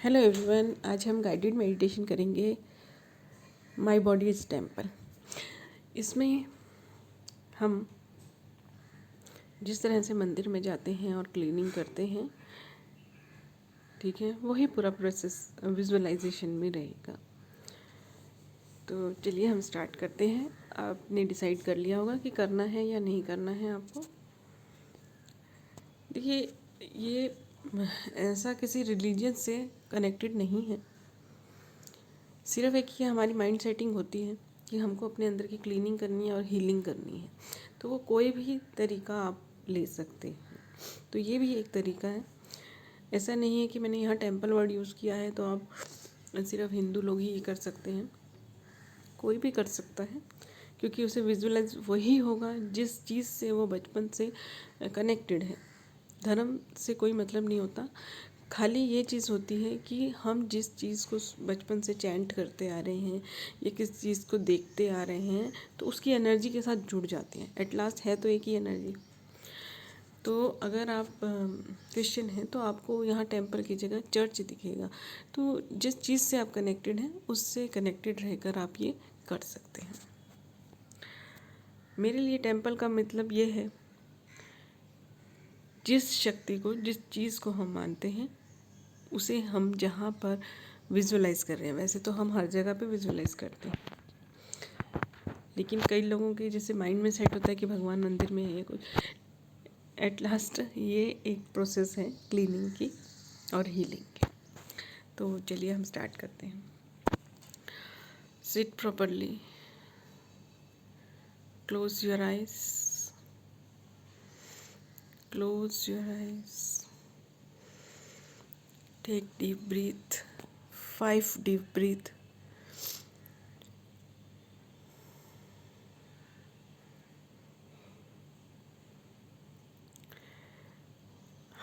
Hello everyone, आज हम guided meditation करेंगे माय बॉडी इज़ टेम्पल। इसमें हम जिस तरह से मंदिर में जाते हैं और क्लीनिंग करते हैं, ठीक है, वही पूरा प्रोसेस विजुअलाइजेशन में रहेगा। तो चलिए हम स्टार्ट करते हैं। आपने डिसाइड कर लिया होगा कि करना है या नहीं करना है आपको। देखिए, ये ऐसा किसी रिलीजन से कनेक्टेड नहीं है, सिर्फ एक ही हमारी माइंड सेटिंग होती है कि हमको अपने अंदर की क्लीनिंग करनी है और हीलिंग करनी है। तो वो कोई भी तरीका आप ले सकते हैं। तो ये भी एक तरीका है। ऐसा नहीं है कि मैंने यहाँ टेम्पल वर्ड यूज़ किया है तो आप सिर्फ हिंदू लोग ही कर सकते हैं। कोई भी कर सकता है, क्योंकि उसे विजुअलाइज वही होगा जिस चीज़ से वो बचपन से कनेक्टेड है। धर्म से कोई मतलब नहीं होता, खाली ये चीज़ होती है कि हम जिस चीज़ को बचपन से चैंट करते आ रहे हैं या किस चीज़ को देखते आ रहे हैं तो उसकी एनर्जी के साथ जुड़ जाते हैं। एट लास्ट है तो एक ही एनर्जी। तो अगर आप क्रिश्चियन हैं तो आपको यहाँ टेम्पल की जगह चर्च दिखेगा। तो जिस चीज़ से आप कनेक्टेड हैं उससे कनेक्टेड रहकर आप ये कर सकते हैं। मेरे लिए टेम्पल का मतलब ये है, जिस शक्ति को, जिस चीज़ को हम मानते हैं उसे हम जहाँ पर विजुअलाइज़ कर रहे हैं। वैसे तो हम हर जगह पे विजुअलाइज़ करते हैं, लेकिन कई लोगों के जैसे माइंड में सेट होता है कि भगवान मंदिर में है या कुछ। एट लास्ट ये एक प्रोसेस है क्लीनिंग की और हीलिंग की। तो चलिए हम स्टार्ट करते हैं। Sit properly, close your eyes, close your eyes, take deep breath, 5 deep breath.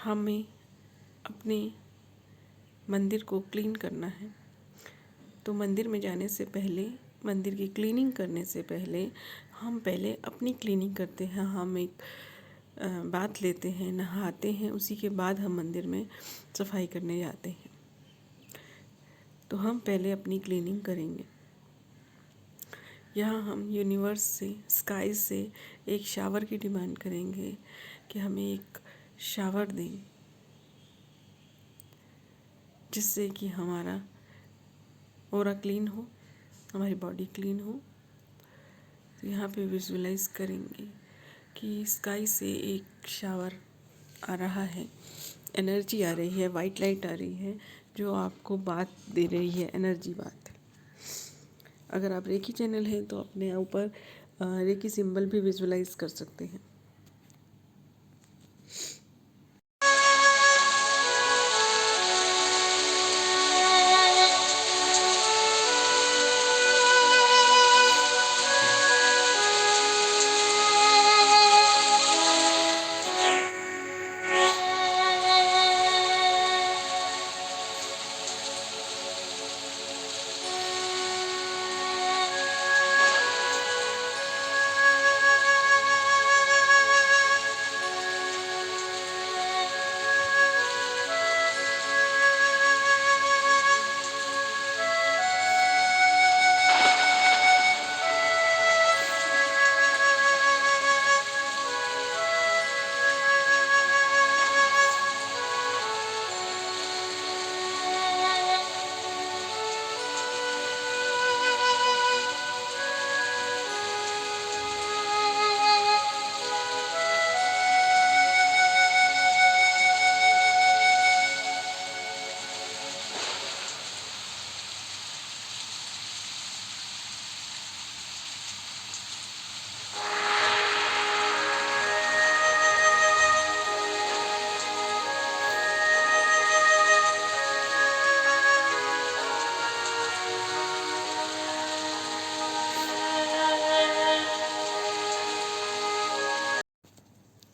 हमें अपने मंदिर को क्लीन करना है। तो मंदिर में जाने से पहले, मंदिर की क्लीनिंग करने से पहले हम पहले अपनी क्लीनिंग करते हैं। हम एक बाथ लेते हैं, नहाते हैं, उसी के बाद हम मंदिर में सफाई करने जाते हैं। तो हम पहले अपनी क्लीनिंग करेंगे। यहाँ हम यूनिवर्स से, स्काई से एक शावर की डिमांड करेंगे कि हमें एक शावर दें, जिससे कि हमारा ऑरा क्लीन हो, हमारी बॉडी क्लीन हो। तो यहाँ पे विजुअलाइज करेंगे कि स्काई से एक शावर आ रहा है, एनर्जी आ रही है, वाइट लाइट आ रही है, जो आपको बात दे रही है, एनर्जी बात। अगर आप रेकी चैनल हैं तो अपने ऊपर रेकी सिंबल भी विजुअलाइज कर सकते हैं।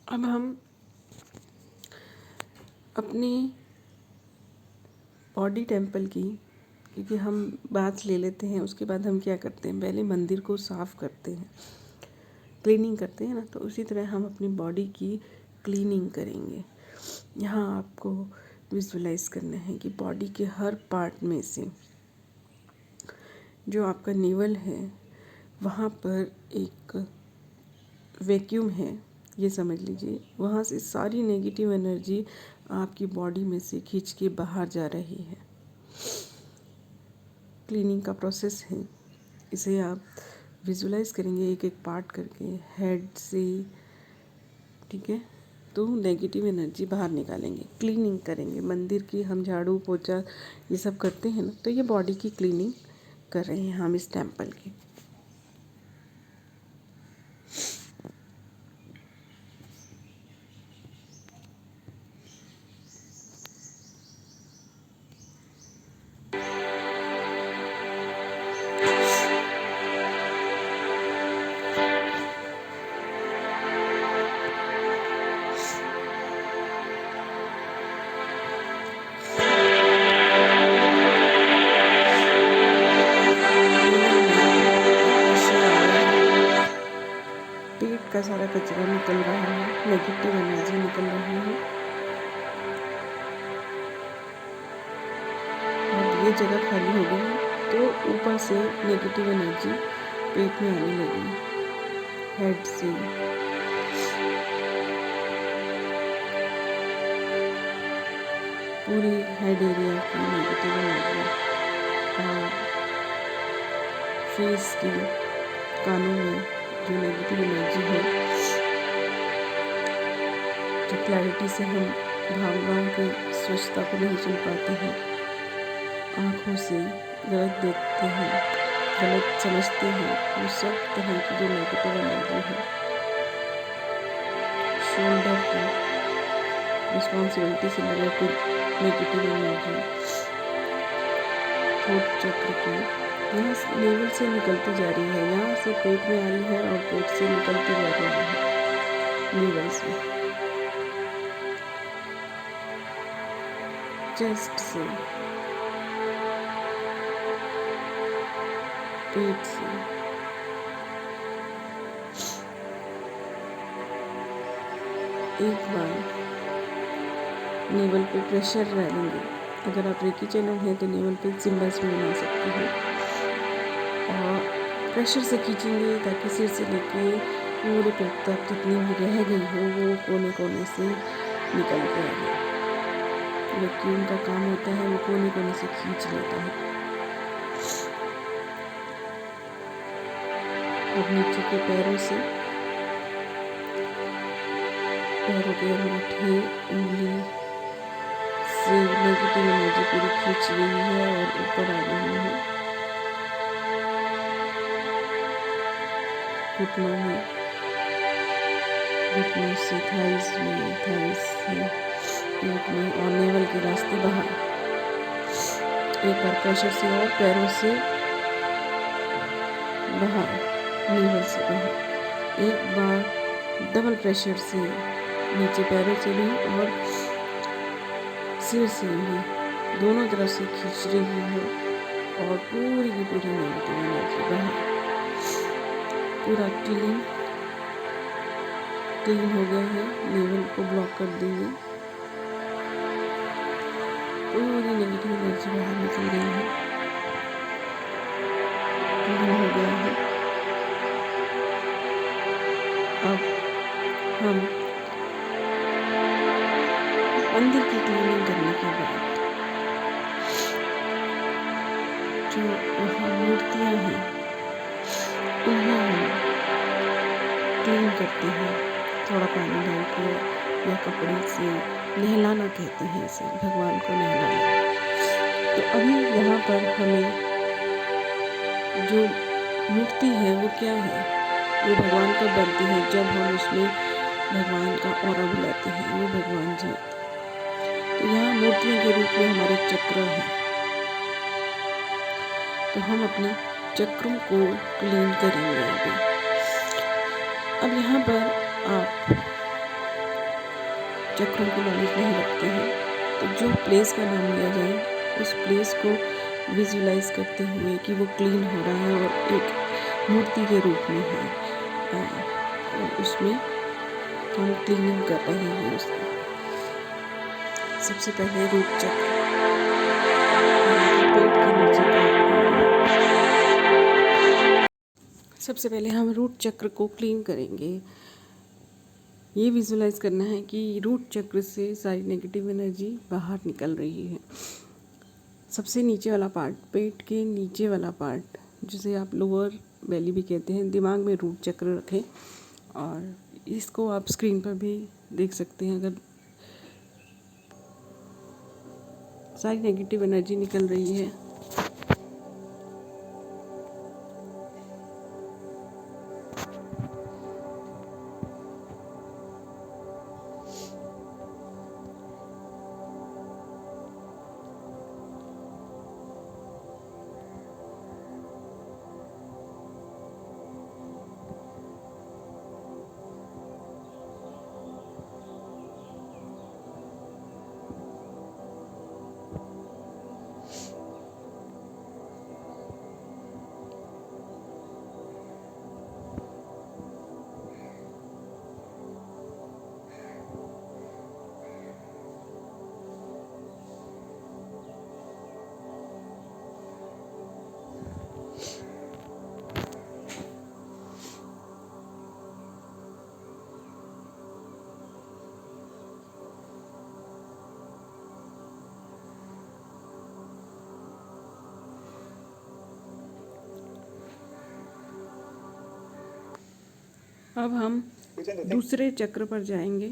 अब हम अपनी बॉडी टेम्पल की, क्योंकि हम बाथ ले लेते हैं, उसके बाद हम क्या करते हैं, पहले मंदिर को साफ़ करते हैं, क्लीनिंग करते हैं ना। तो उसी तरह हम अपनी बॉडी की क्लीनिंग करेंगे। यहाँ आपको विजुलाइज करना है कि बॉडी के हर पार्ट में से जो आपका नेवल है वहाँ पर एक वैक्यूम है, ये समझ लीजिए। वहाँ से सारी नेगेटिव एनर्जी आपकी बॉडी में से खींच के बाहर जा रही है। क्लीनिंग का प्रोसेस है, इसे आप विजुलाइज करेंगे एक एक पार्ट करके हेड से, ठीक है। तो नेगेटिव एनर्जी बाहर निकालेंगे, क्लीनिंग करेंगे। मंदिर की हम झाड़ू पोछा ये सब करते हैं ना, तो ये बॉडी की क्लीनिंग कर रहे हैं हम इस टेम्पल की। पेट का सारा कचरा निकल रहा है, नेगेटिव एनर्जी निकल रही है। और ये जगह खाली हो गई है तो ऊपर से नेगेटिव एनर्जी पेट में आने लगी, हेड से। पूरी हेड एरिया की नेगेटिव एनर्जी और फेस की, कानों में जो नेगेटिव एनर्जी है, जो क्लैरिटी से हम भावनाओं की स्वच्छता को नहीं सुन पाते हैं, आँखों से गलत देखते हैं, गलत समझते हैं, वो सब तरह की जो नेगेटिव एनर्जी है, शोल्डर की रिस्पॉन्सिबिलिटी से रिलेटेड नेगेटिव एनर्जी, थ्रोट चक्र की, यहाँ से नेवल से निकलती जा रही है, यहाँ से पेट में आ रही है और पेट से निकलती जा रही है नेवल से, चेस्ट से, पेट से। एक बार नेवल पे प्रेशर डालेंगे। अगर आप रेकी चैनल हैं तो नेवल पे सिंबल्स भी बना सकते हैं और प्रेशर से खींचेंगे ताकि सिर से लेके पूरे पेट तक जितनी भी रह गई हो वो कोने कोने से निकल के आए। वैक्यूम का काम होता है, वो कोने कोने से खींच लेता है। अब नीचे के पैरों से, पैरों के अंगूठे, उंगली से नेगेटिव एनर्जी पूरी खींच रही है और ऊपर आ रही है। घुटनों में, घुटनों से थाइस में, थाइस से पेट में और नेवल के रास्ते बाहर। एक बार प्रेशर से और पैरों से बाहर, नेवल से बाहर। एक बार डबल प्रेशर से नीचे पैरों से भी और सिर से भी, दोनों तरफ से खींच रही है और पूरी की पूरी नेगेटिव एनर्जी बाहर। पूरा क्लीन हो गया है, नेवल को ब्लॉक कर देंगे। पूरी नेगेटिव एनर्जी बाहर निकल गई है, क्लीन हो गया है। अब हम अंदर की क्लीनिंग करने के बाद जो वहाँ मूर्तियाँ हैं उन्हें हम क्लीन करते हैं, थोड़ा पानी डाल के या कपड़े से नहलाना कहते हैं इसे, भगवान को नहलाना। तो अभी यहाँ पर हमें जो मूर्ति है वो क्या है, वो भगवान कब बनती है, जब हम उसमें भगवान का ऑरा बुलाते हैं, वो भगवान जी। तो यहाँ मूर्तियों के रूप में हमारे चक्र हैं, तो हम अपने चक्रों को क्लीन करेंगे अभी। अब यहाँ पर आप चक्रों की नॉलेज नहीं रखते हैं तो जो प्लेस का नाम लिया जाए उस प्लेस को विजुलाइज करते हुए कि वो क्लीन हो रहा है और एक मूर्ति के रूप में है और उसमें हम क्लीनिंग कर रहे हैं उसकी। सबसे पहले रूट चक्र, पेट के नीचे का। सबसे पहले हम रूट चक्र को क्लीन करेंगे। ये विजुलाइज करना है कि रूट चक्र से सारी नेगेटिव एनर्जी बाहर निकल रही है। सबसे नीचे वाला पार्ट, पेट के नीचे वाला पार्ट, जिसे आप लोअर बेली भी कहते हैं, दिमाग में रूट चक्र रखें। और इसको आप स्क्रीन पर भी देख सकते हैं। अगर सारी नेगेटिव एनर्जी निकल रही है, अब हम दूसरे चक्र पर जाएंगे।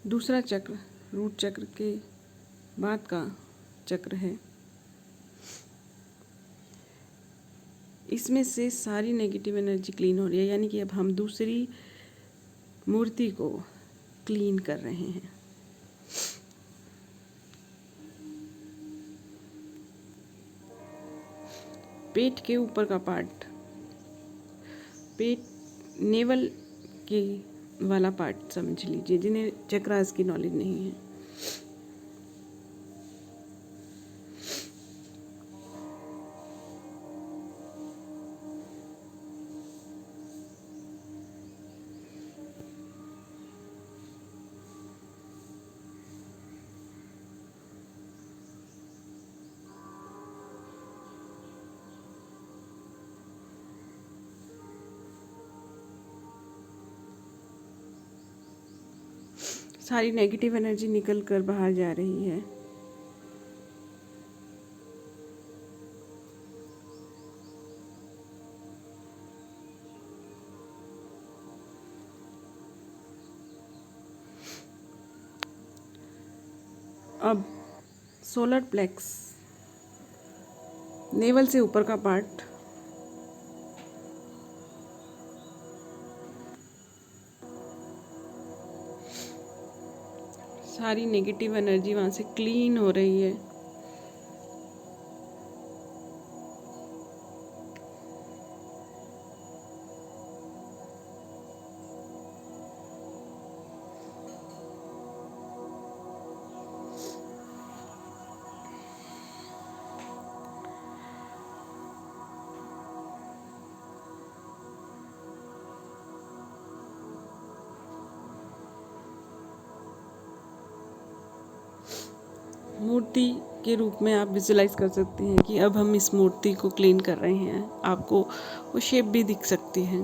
दूसरा चक्र रूट चक्र के बाद का चक्र है। इसमें से सारी नेगेटिव एनर्जी क्लीन हो रही है, यानी कि अब हम दूसरी मूर्ति को क्लीन कर रहे हैं। पेट के ऊपर का पार्ट, पेट नेवल के वाला पार्ट समझ लीजिए, जिन्हें चक्रास की नॉलेज नहीं है। सारी नेगेटिव एनर्जी निकल कर बाहर जा रही है। अब सोलर प्लेक्स, नेवल से ऊपर का पार्ट, सारी नेगेटिव एनर्जी वहाँ से क्लीन हो रही है। मूर्ति के रूप में आप विजुलाइज कर सकते हैं कि अब हम इस मूर्ति को क्लीन कर रहे हैं। आपको वो शेप भी दिख सकती है।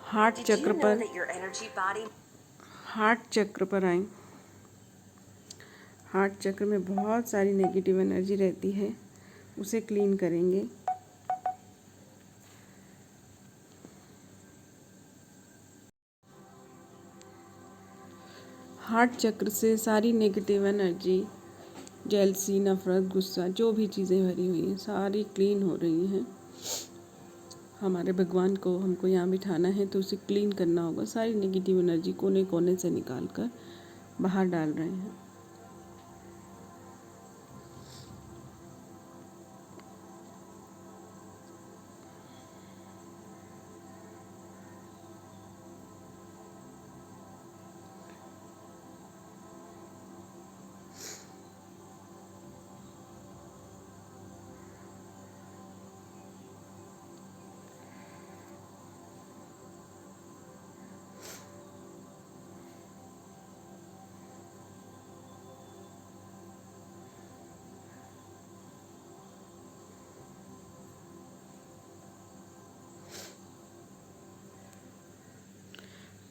हार्ट चक्र पर, हार्ट चक्र पर आए। हार्ट चक्र में बहुत सारी नेगेटिव एनर्जी रहती है, उसे क्लीन करेंगे। हार्ट चक्र से सारी नेगेटिव एनर्जी, जेलसी, नफरत, गुस्सा, जो भी चीज़ें भरी हुई हैं, सारी क्लीन हो रही हैं। हमारे भगवान को हमको यहाँ बिठाना है, तो उसे क्लीन करना होगा। सारी नेगेटिव एनर्जी कोने कोने से निकाल कर बाहर डाल रहे हैं।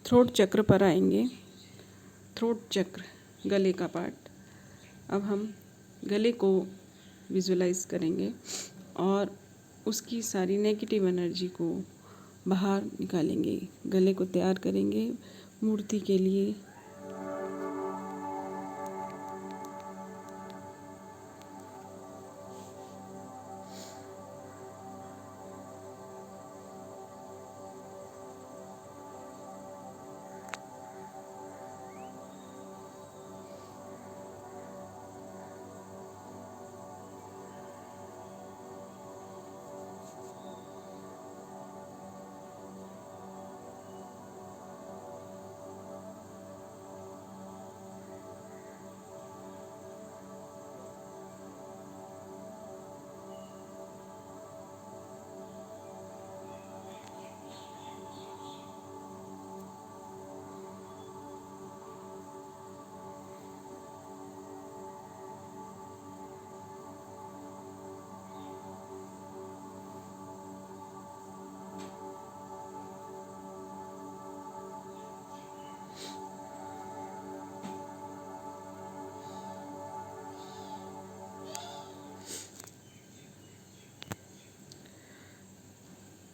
थ्रोट चक्र पर आएंगे। थ्रोट चक्र, गले का पार्ट। अब हम गले को विजुलाइज करेंगे और उसकी सारी नेगेटिव एनर्जी को बाहर निकालेंगे। गले को तैयार करेंगे मूर्ति के लिए।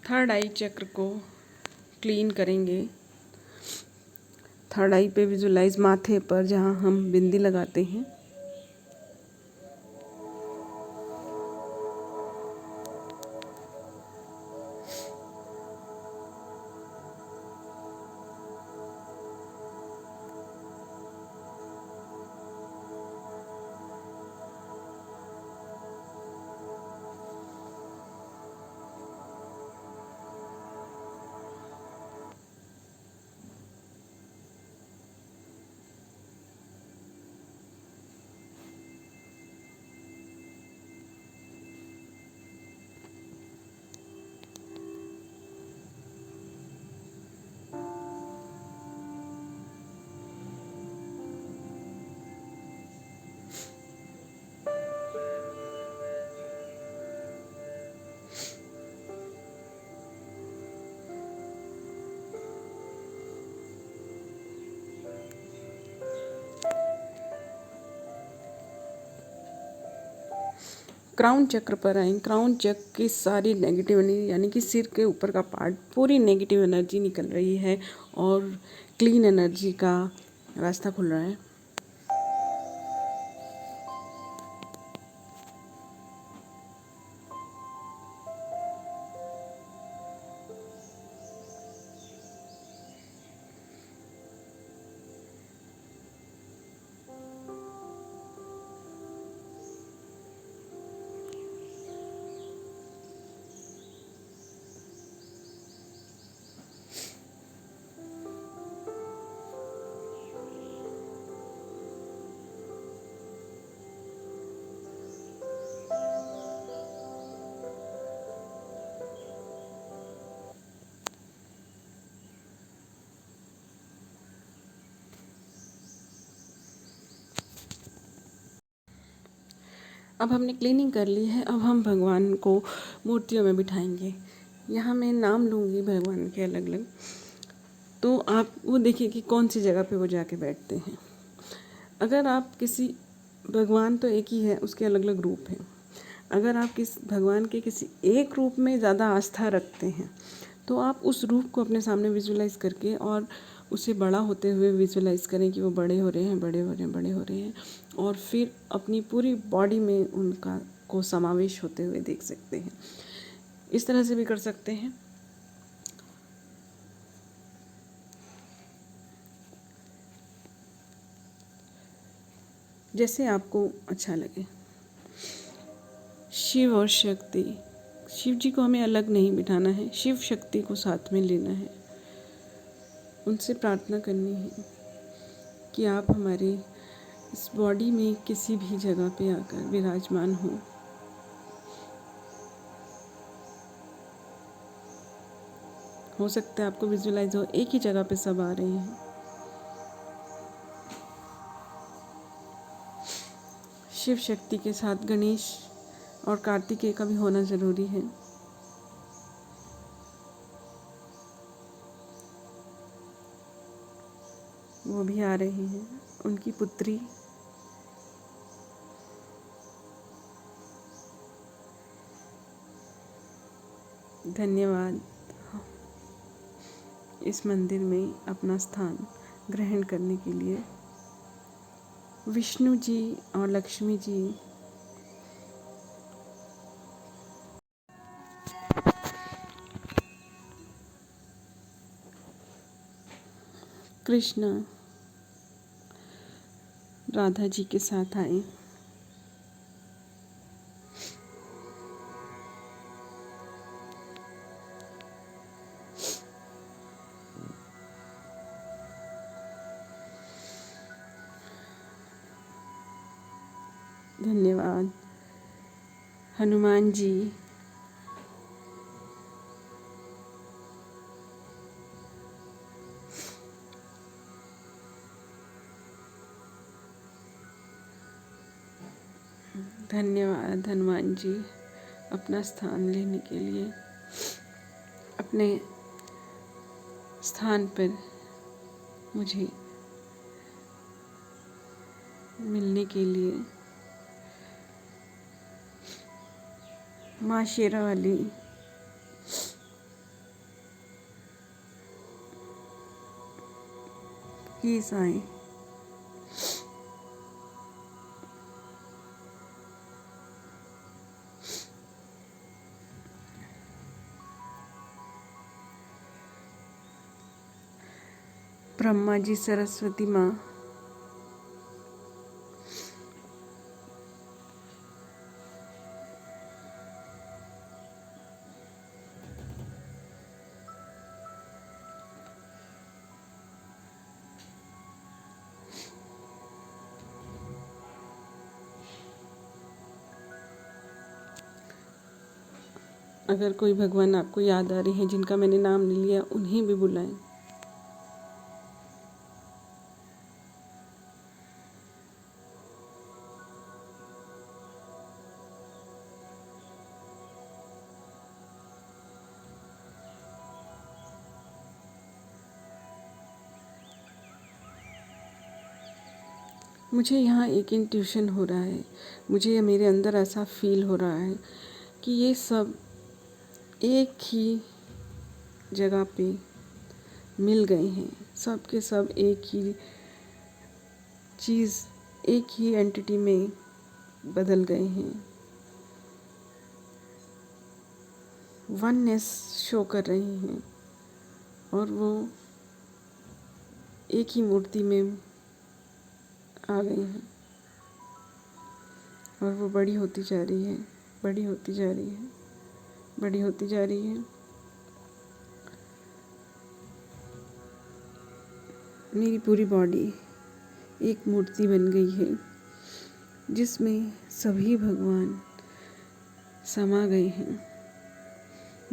थर्ड आई चक्र को क्लीन करेंगे। थर्ड आई पे विजुलाइज, माथे पर जहाँ हम बिंदी लगाते हैं। क्राउन चक्र पर आएँ। क्राउन चक्र की सारी नेगेटिव एनर्जी, यानी कि सिर के ऊपर का पार्ट, पूरी नेगेटिव एनर्जी निकल रही है और क्लीन एनर्जी का रास्ता खुल रहा है। अब हमने क्लीनिंग कर ली है। अब हम भगवान को मूर्तियों में बिठाएंगे। यहाँ मैं नाम लूँगी भगवान के अलग अलग, तो आप वो देखिए कि कौन सी जगह पे वो जाके बैठते हैं। अगर आप किसी, भगवान तो एक ही है, उसके अलग अलग रूप हैं। अगर आप भगवान के किसी एक रूप में ज़्यादा आस्था रखते हैं तो आप उस रूप को अपने सामने विजुलाइज़ करके और उसे बड़ा होते हुए विजुलाइज़ करें कि वो बड़े हो रहे हैं, बड़े हो रहे हैं, बड़े हो रहे हैं, और फिर अपनी पूरी बॉडी में उनका को समावेश होते हुए देख सकते हैं। इस तरह से भी कर सकते हैं। जैसे आपको अच्छा लगे। शिव और शक्ति, शिव जी को हमें अलग नहीं बिठाना है, शिव शक्ति को साथ में लेना है। उनसे प्रार्थना करनी है कि आप हमारे इस बॉडी में किसी भी जगह पे आकर विराजमान हो। सकता है आपको विजुलाइज हो एक ही जगह पे सब आ रहे हैं। शिव शक्ति के साथ गणेश और कार्तिकेय का भी होना ज़रूरी है। वो भी आ रहे हैं, उनकी पुत्री धन्यवाद इस मंदिर में अपना स्थान ग्रहण करने के लिए। विष्णु जी और लक्ष्मी जी कृष्ण राधा जी के साथ आए। धन्यवाद हनुमान जी, धन्यवाद हनुमान जी अपना स्थान लेने के लिए, अपने स्थान पर मुझे मिलने के लिए। माँ शेरावाली प्लीज़ आए। ब्रह्मा जी, सरस्वती माँ, अगर कोई भगवान आपको याद आ रही है जिनका मैंने नाम नहीं लिया, उन्हें भी बुलाएं। मुझे यहाँ एक इंट्यूशन हो रहा है, मुझे मेरे अंदर ऐसा फील हो रहा है कि ये सब एक ही जगह पे मिल गए हैं। सब के सब एक ही चीज़, एक ही एंटिटी में बदल गए हैं। वननेस शो कर रही हैं और वो एक ही मूर्ति में आ गई हैं और वो बड़ी होती जा रही है, बड़ी होती जा रही है, बड़ी होती जा रही है। मेरी पूरी बॉडी एक मूर्ति बन गई है जिसमें सभी भगवान समा गए हैं।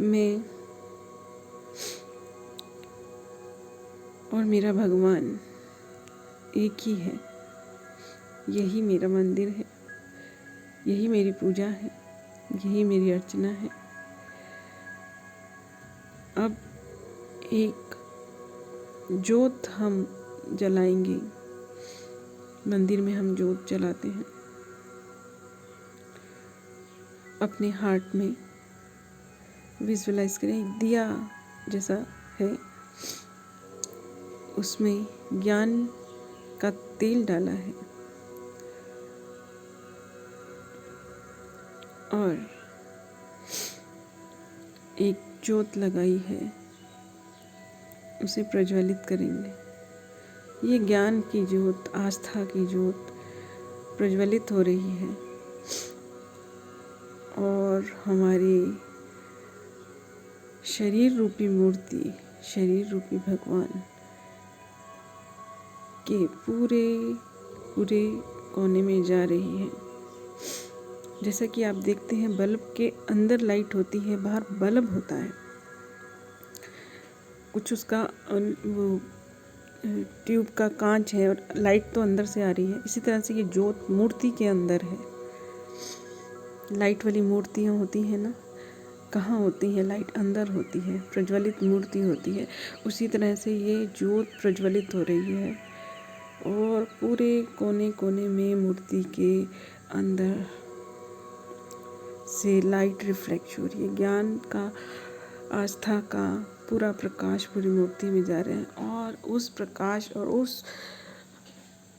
मैं और मेरा भगवान एक ही है। यही मेरा मंदिर है, यही मेरी पूजा है, यही मेरी अर्चना है। अब एक जोत हम जलाएंगे। मंदिर में हम जोत जलाते हैं। अपने हार्ट में विजुअलाइज करें, एक दिया जैसा है, उसमें ज्ञान का तेल डाला है और एक जोत लगाई है, उसे प्रज्वलित करेंगे। ये ज्ञान की जोत, आस्था की जोत प्रज्वलित हो रही है और हमारी शरीर रूपी मूर्ति, शरीर रूपी भगवान के पूरे पूरे कोने में जा रही है। जैसा कि आप देखते हैं, बल्ब के अंदर लाइट होती है, बाहर बल्ब होता है। कुछ उसका वो ट्यूब का कांच है और लाइट तो अंदर से आ रही है। इसी तरह से ये जोत मूर्ति के अंदर है। लाइट वाली मूर्तियाँ होती हैं ना, कहाँ होती है? लाइट अंदर होती है, प्रज्वलित मूर्ति होती है। उसी तरह से ये जोत प्रज्वलित हो रही है और पूरे कोने कोने में मूर्ति के अंदर से लाइट रिफ्लेक्ट हो रही है। ज्ञान का, आस्था का पूरा प्रकाश पूरी मूर्ति में जा रहे हैं और उस प्रकाश और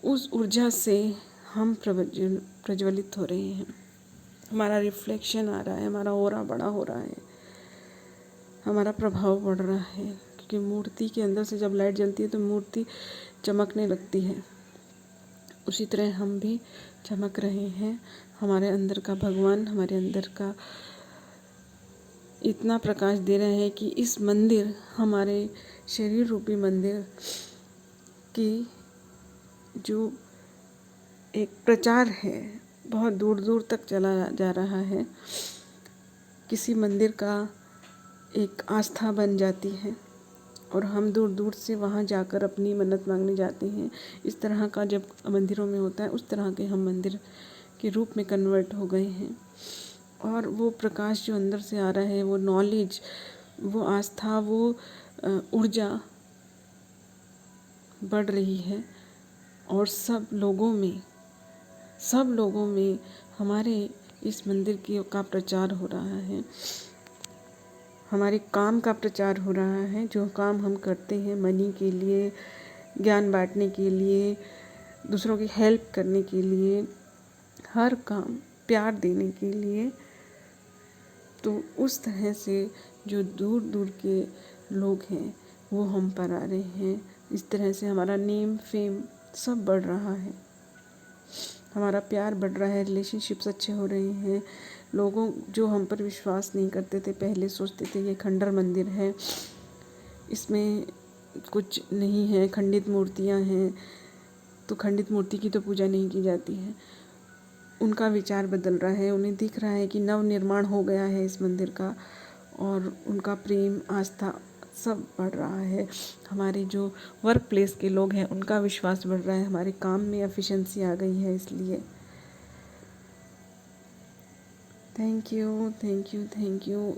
उस ऊर्जा से हम प्रज्वलित हो रहे हैं। हमारा रिफ्लेक्शन आ रहा है, हमारा ऑरा बड़ा हो रहा है, हमारा प्रभाव बढ़ रहा है, क्योंकि मूर्ति के अंदर से जब लाइट जलती है तो मूर्ति चमकने लगती है। उसी तरह हम भी चमक रहे हैं। हमारे अंदर का भगवान हमारे अंदर का इतना प्रकाश दे रहे हैं कि इस मंदिर, हमारे शरीर रूपी मंदिर की जो एक प्रचार है बहुत दूर दूर तक चला जा रहा है। किसी मंदिर का एक आस्था बन जाती है और हम दूर दूर से वहाँ जाकर अपनी मन्नत मांगने जाते हैं। इस तरह का जब मंदिरों में होता है, उस तरह के हम मंदिर के रूप में कन्वर्ट हो गए हैं। और वो प्रकाश जो अंदर से आ रहा है, वो नॉलेज, वो आस्था, वो ऊर्जा बढ़ रही है और सब लोगों में हमारे इस मंदिर का प्रचार हो रहा है। हमारे काम का प्रचार हो रहा है। जो काम हम करते हैं मनी के लिए, ज्ञान बांटने के लिए, दूसरों की हेल्प करने के लिए, हर काम प्यार देने के लिए, तो उस तरह से जो दूर दूर के लोग हैं वो हम पर आ रहे हैं। इस तरह से हमारा नेम, फेम सब बढ़ रहा है, हमारा प्यार बढ़ रहा है, रिलेशनशिप्स अच्छे हो रहे हैं। लोगों जो हम पर विश्वास नहीं करते थे, पहले सोचते थे ये खंडर मंदिर है, इसमें कुछ नहीं है, खंडित मूर्तियाँ हैं, तो खंडित मूर्ति की तो पूजा नहीं की जाती है, उनका विचार बदल रहा है। उन्हें दिख रहा है कि नव निर्माण हो गया है इस मंदिर का और उनका प्रेम, आस्था सब बढ़ रहा है। हमारे जो वर्क प्लेस के लोग हैं उनका विश्वास बढ़ रहा है, हमारे काम में एफिशिएंसी आ गई है। इसलिए थैंक यू।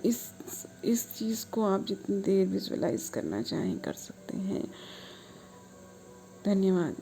इस चीज़ को आप जितनी देर विजुअलाइज करना चाहें कर सकते हैं। धन्यवाद।